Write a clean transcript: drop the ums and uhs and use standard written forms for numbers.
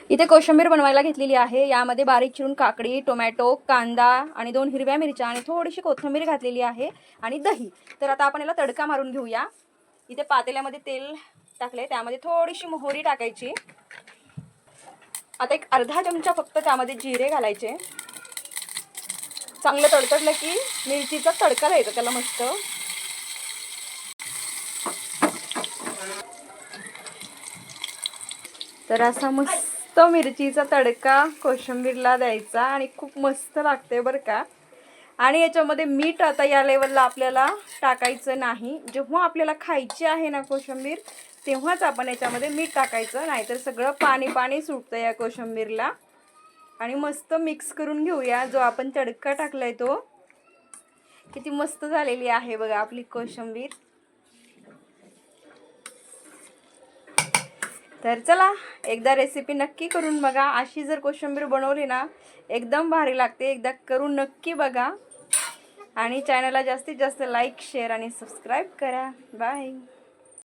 इथे कोशिंबीर बनवायला घेतलेली आहे। यामध्ये बारीक चिरून काकडी, टोमॅटो, कांदा आणि 2 हिरव्या मिरच्या आणि थोडीशी कोथिंबीर घातलेली आहे आणि दही। तर आता आपण याला तडका मारून घेऊया। इथे पातेल्यामध्ये तेल टाकले, त्यामध्ये थोडीशी मोहरी टाकायची। आता एक अर्धा चमचा फक्त त्यामध्ये जिरे घालायचे। चांगलं तडतडलं की मिरचीचा तडका द्यायचा त्याला मस्त। तर असा मस्त मिरचीचा तडका कोशिंबीरला द्यायचा आणि खूप मस्त लागते बरं का। आणि याच्यामध्ये मीठ आता या लेवलला आपल्याला टाकायचं नाही। जेव्हा आपल्याला खायची आहे ना कोशिंबीर, तेव्हाच आपण याच्यामध्ये मीठ टाकायचं, नाहीतर सगळं पाणी पाणी सुटतं या कोशिंबीरला। आणि मस्त मिक्स करून घेऊया। जो आपण तडका टाकलाय तो किती मस्त झालेली आहे बघा आपली कोशिंबीर। तर चला एकदा रेसिपी नक्की करून बघा। अशी जर कोशिंबीर बनवली ना एकदम भारी लागते। एकदा करून नक्की बघा आणि चॅनलला जास्तीत जास्त लाईक, शेअर आणि सबस्क्राईब करा। बाय।